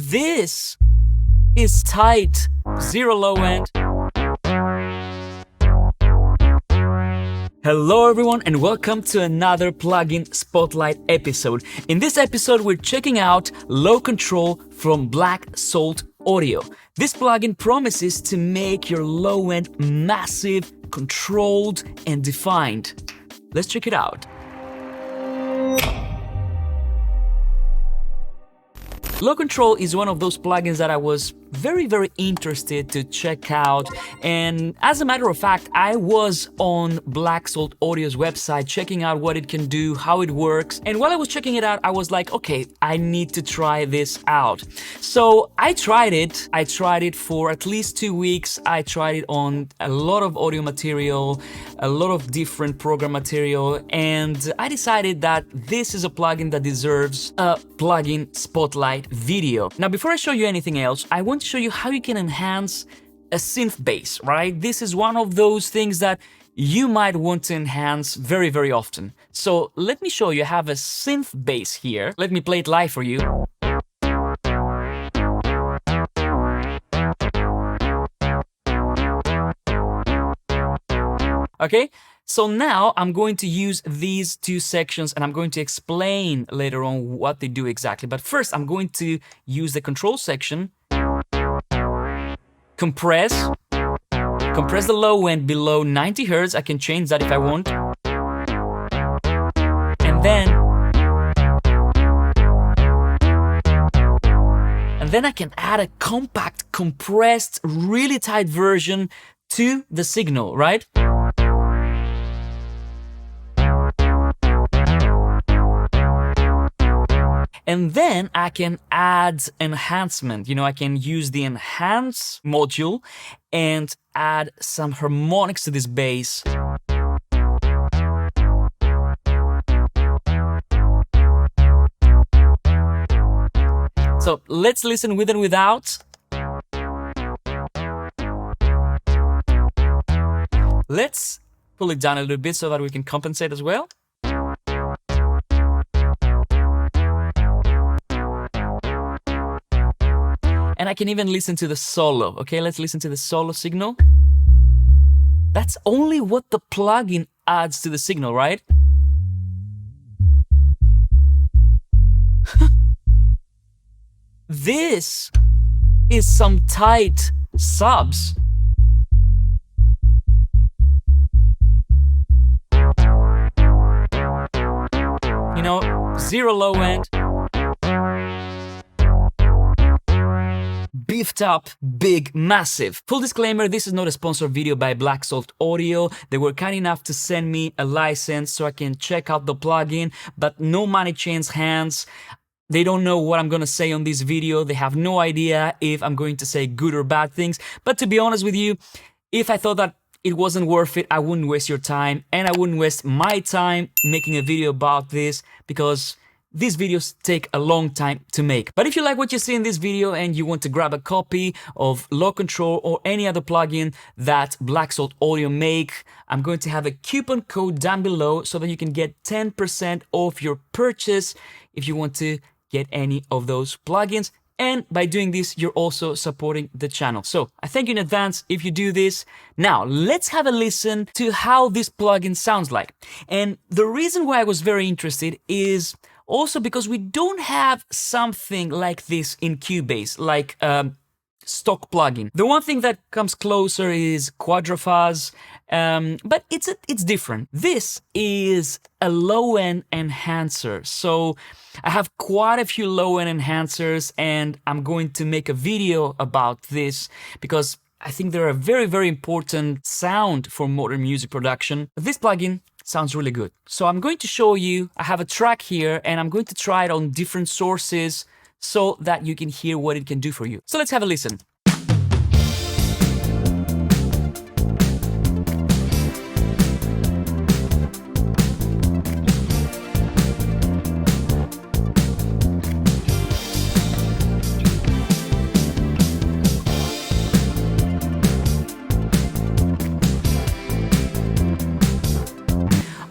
This is tight, zero low end. Hello everyone and welcome to another plugin spotlight episode. In this episode we're checking out Low Control from Black Salt Audio. This plugin promises to make your low end massive, controlled and defined. Let's check it out. Low Control is one of those plugins that I was very interested to check out, and as a matter of fact I was on Black Salt Audio's website checking out what it can do, how it works, and while I was checking it out I was like, okay, I need to try this out. So I tried it for at least 2 weeks. I tried it on a lot of audio material, a lot of different program material, and I decided that this is a plugin that deserves a plugin spotlight video. Now before I show you anything else, I want to show you how you can enhance a synth bass, right? This is one of those things that you might want to enhance very often. So let me show you. I have a synth bass here. Let me play it live for you. Okay, so now I'm going to use these two sections and I'm going to explain later on what they do exactly. But first I'm going to use the control section, compress the low end below 90 Hz. I can change that if I want. And then I can add a compact, compressed, really tight version to the signal, right? And then I can add enhancement. You know, I can use the enhance module and add some harmonics to this bass. So let's listen with and without. Let's pull it down a little bit so that we can compensate as well. And I can even listen to the solo. Okay, let's listen to the solo signal. That's only what the plugin adds to the signal, right? This is some tight subs. You know, zero low end. Beefed up, big, massive. Full disclaimer, this is not a sponsored video by Black Salt Audio. They were kind enough to send me a license so I can check out the plugin, but no money changes hands. They don't know what I'm gonna say on this video. They have no idea if I'm going to say good or bad things. But to be honest with you, if I thought that it wasn't worth it, I wouldn't waste your time and I wouldn't waste my time making a video about this, because these videos take a long time to make. But if you like what you see in this video and you want to grab a copy of Low Control or any other plugin that Black Salt Audio make, I'm going to have a coupon code down below so that you can get 10% off your purchase if you want to get any of those plugins. And by doing this, you're also supporting the channel. So I thank you in advance if you do this. Now, let's have a listen to how this plugin sounds like. And the reason why I was very interested is also because we don't have something like this in Cubase, like stock plugin. The one thing that comes closer is Quadrafuzz, but it's different. This is a low-end enhancer. So I have quite a few low-end enhancers and I'm going to make a video about this because I think they're a very important sound for modern music production. But this plugin sounds really good. So I'm going to show you, I have a track here and I'm going to try it on different sources so that you can hear what it can do for you. So let's have a listen.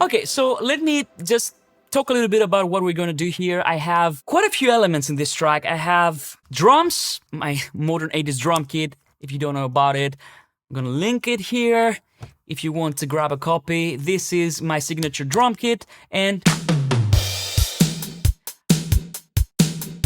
Okay, so let me just talk a little bit about what we're going to do here. I have quite a few elements in this track. I have drums, my modern 80s drum kit. If you don't know about it, I'm going to link it here if you want to grab a copy. This is my signature drum kit, and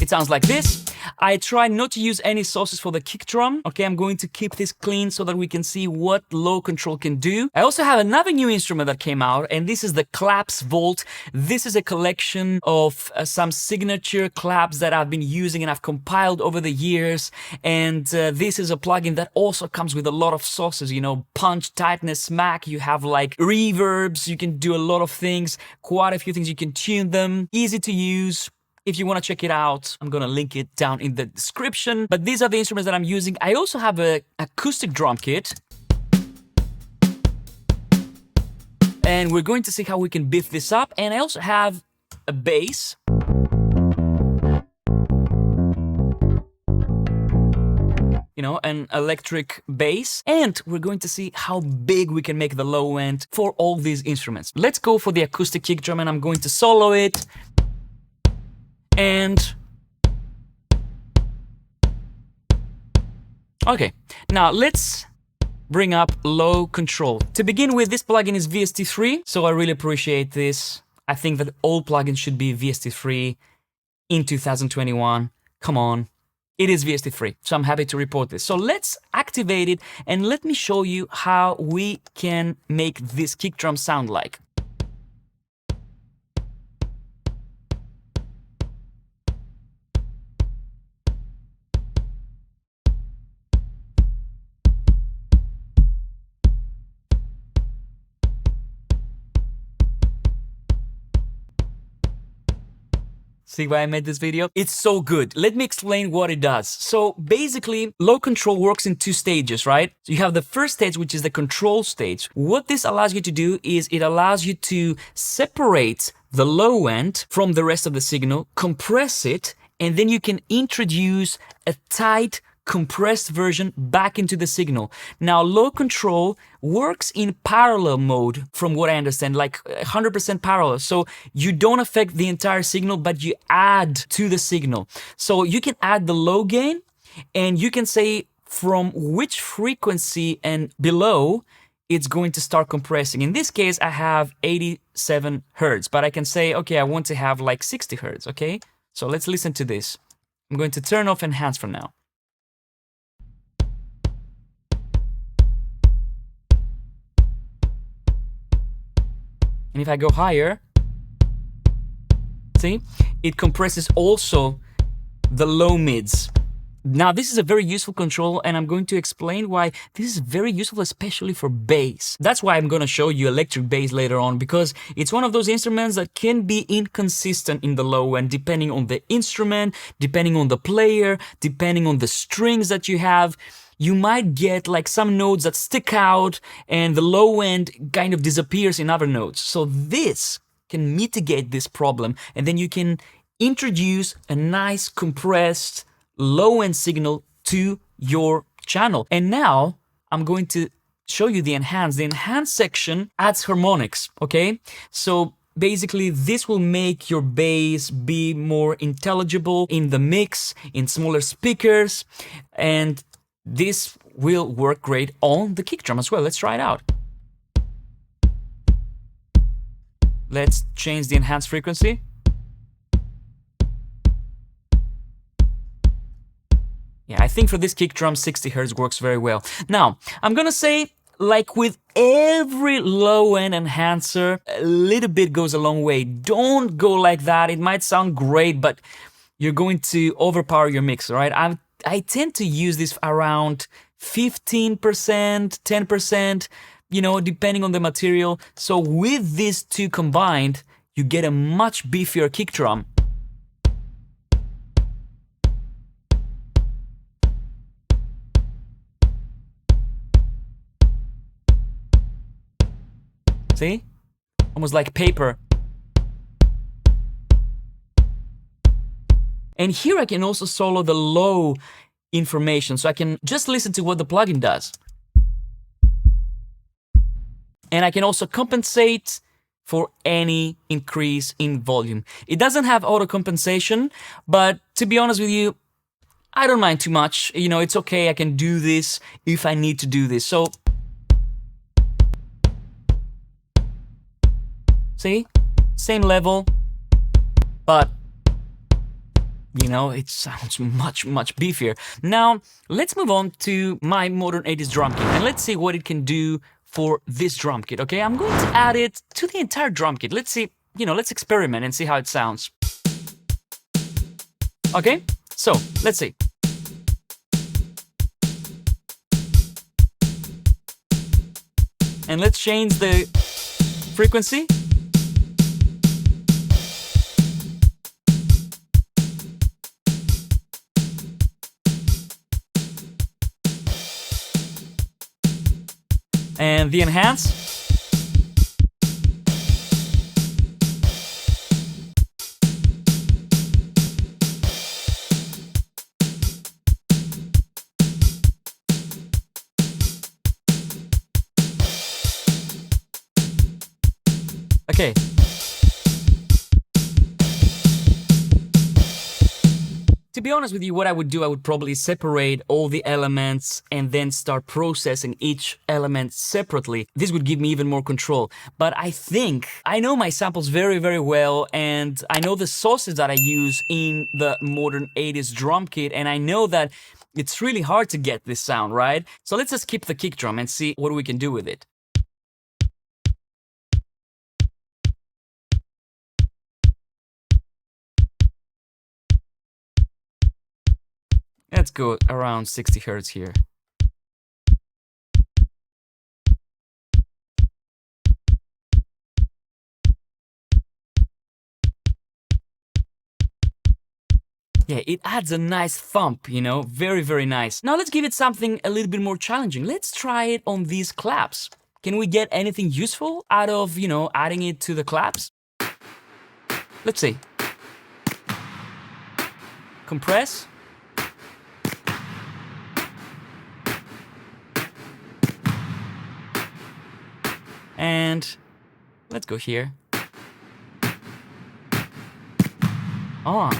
it sounds like this. I try not to use any sources for the kick drum. Okay, I'm going to keep this clean so that we can see what low control can do. I also have another new instrument that came out, and this is the Claps Vault. This is a collection of some signature claps that I've been using and I've compiled over the years. And this is a plugin that also comes with a lot of sources, you know, punch, tightness, smack. You have like reverbs, you can do a lot of things, quite a few things, you can tune them, easy to use. If you want to check it out, I'm going to link it down in the description. But these are the instruments that I'm using. I also have an acoustic drum kit. And we're going to see how we can beef this up. And I also have a bass. You know, an electric bass. And we're going to see how big we can make the low end for all these instruments. Let's go for the acoustic kick drum, and I'm going to solo it. And okay, now let's bring up low control. To begin with, this plugin is VST3, so I really appreciate this. I think that all plugins should be VST3 in 2021. Come on, it is VST3, so I'm happy to report this. So let's activate it, and let me show you how we can make this kick drum sound like. See why I made this video? It's so good. Let me explain what it does. So basically, low control works in two stages, right? So you have the first stage, which is the control stage. What this allows you to do is it allows you to separate the low end from the rest of the signal, compress it, and then you can introduce a tight, compressed version back into the signal. Now, low control works in parallel mode, from what I understand, like 100% parallel. So you don't affect the entire signal, but you add to the signal. So you can add the low gain, and you can say from which frequency and below it's going to start compressing. In this case, I have 87 hertz, but I can say, okay, I want to have like 60 hertz, okay? So let's listen to this. I'm going to turn off enhance for now. And if I go higher, see, it compresses also the low mids. Now, this is a very useful control, and I'm going to explain why this is very useful, especially for bass. That's why I'm going to show you electric bass later on, because it's one of those instruments that can be inconsistent in the low end, depending on the instrument, depending on the player, depending on the strings that you have. You might get like some notes that stick out and the low end kind of disappears in other notes. So this can mitigate this problem, and then you can introduce a nice compressed low end signal to your channel. And now I'm going to show you the enhance. The enhance section adds harmonics, okay? So basically, this will make your bass be more intelligible in the mix, in smaller speakers, and this will work great on the kick drum as well. Let's try it out. Let's change the enhanced frequency. Yeah, I think for this kick drum, 60 Hz works very well. Now, I'm gonna say, like with every low-end enhancer, a little bit goes a long way. Don't go like that. It might sound great, but you're going to overpower your mix, right? I tend to use this around 15%, 10%, you know, depending on the material. So with these two combined, you get a much beefier kick drum. See? Almost like paper. And here I can also solo the low information, so I can just listen to what the plugin does. And I can also compensate for any increase in volume. It doesn't have auto compensation, but to be honest with you, I don't mind too much. You know, it's okay, I can do this if I need to do this. So, see? Same level, but you know, it sounds much, much beefier. Now, let's move on to my modern 80s drum kit, and let's see what it can do for this drum kit, okay? I'm going to add it to the entire drum kit. Let's see, you know, let's experiment and see how it sounds. Okay, so, let's see. And let's change the frequency. And the enhance. Okay. To be honest with you, what I would do, I would probably separate all the elements and then start processing each element separately. This would give me even more control. But I think I know my samples very, very well, and I know the sources that I use in the modern 80s drum kit, and I know that it's really hard to get this sound, right? So let's just skip the kick drum and see what we can do with it. Let's go around 60 Hz here. Yeah, it adds a nice thump, you know, very, very nice. Now let's give it something a little bit more challenging. Let's try it on these claps. Can we get anything useful out of, you know, adding it to the claps? Let's see. Compress. And let's go here. On.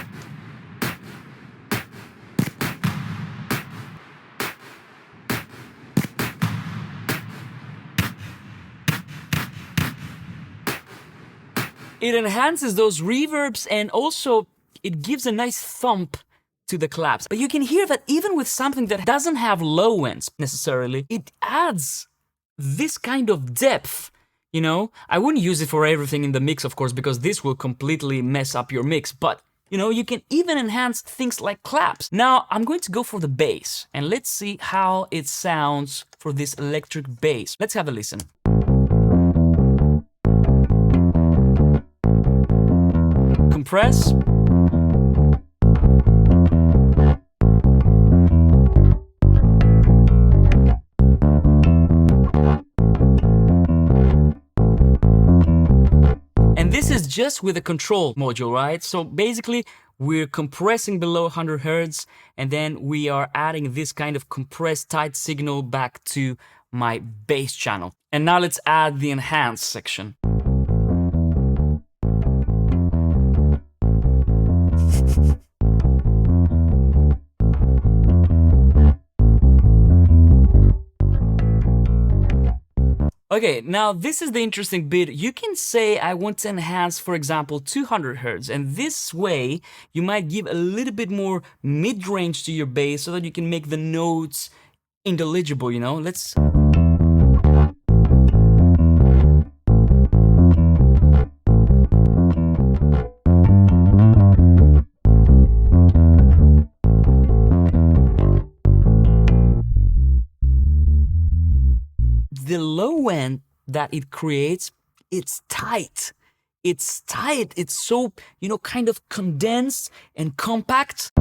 It enhances those reverbs, and also it gives a nice thump to the claps. But you can hear that even with something that doesn't have low ends necessarily, it adds this kind of depth, you know? I wouldn't use it for everything in the mix, of course, because this will completely mess up your mix, but you know, you can even enhance things like claps. Now, I'm going to go for the bass, and let's see how it sounds for this electric bass. Let's have a listen. Compress. And this is just with a control module, right? So basically, we're compressing below 100 Hz, and then we are adding this kind of compressed tight signal back to my bass channel. And now let's add the enhance section. Okay, now this is the interesting bit. You can say I want to enhance, for example, 200 Hz, and this way you might give a little bit more mid-range to your bass so that you can make the notes intelligible, you know? Let's... The low end that it creates, it's tight. It's tight. It's so, you know, kind of condensed and compact.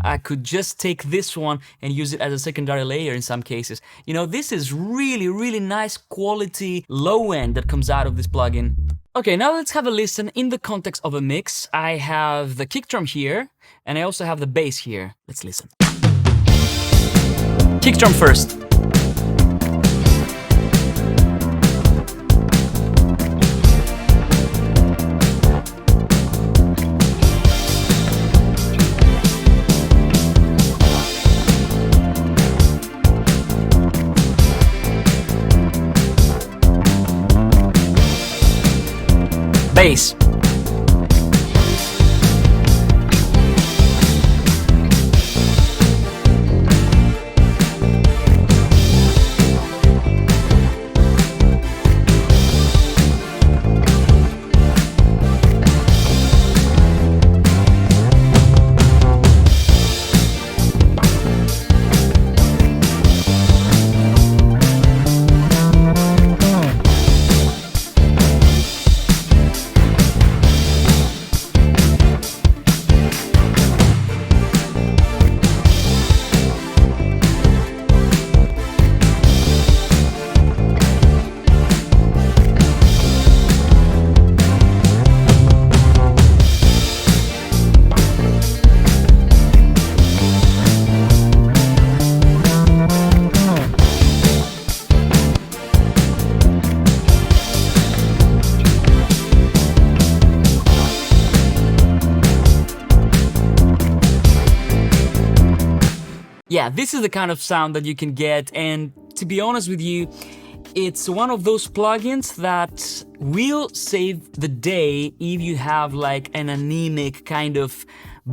I could just take this one and use it as a secondary layer in some cases. You know, this is really, really nice quality low end that comes out of this plugin. Okay, now let's have a listen in the context of a mix. I have the kick drum here, and I also have the bass here. Let's listen. Kick drum first. Bass. Yeah, this is the kind of sound that you can get, and to be honest with you, it's one of those plugins that will save the day if you have like an anemic kind of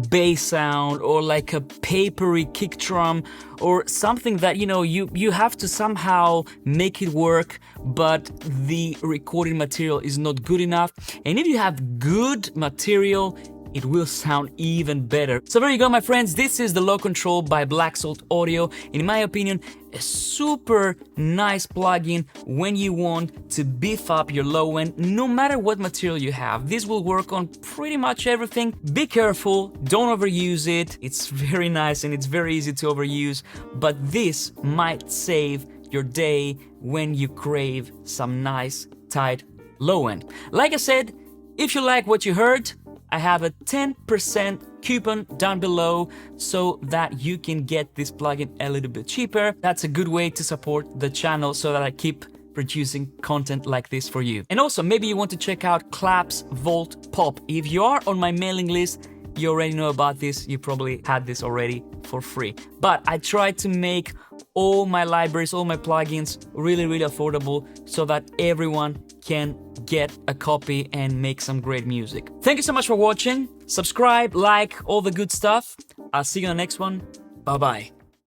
bass sound or like a papery kick drum or something that, you know, you have to somehow make it work, but the recording material is not good enough. And if you have good material, it will sound even better. So there you go, my friends. This is the Low Control by Black Salt Audio. In my opinion, a super nice plugin when you want to beef up your low end, no matter what material you have. This will work on pretty much everything. Be careful, don't overuse it. It's very nice and it's very easy to overuse, but this might save your day when you crave some nice, tight low end. Like I said, if you like what you heard, I have a 10% coupon down below so that you can get this plugin a little bit cheaper. That's a good way to support the channel so that I keep producing content like this for you. And also, maybe you want to check out Claps Volt Pop. If you are on my mailing list, you already know about this. You probably had this already for free. But I try to make all my libraries, all my plugins really affordable so that everyone can get a copy and make some great music. Thank you so much for watching. Subscribe, like, all the good stuff. I'll see you on the next one. Bye-bye.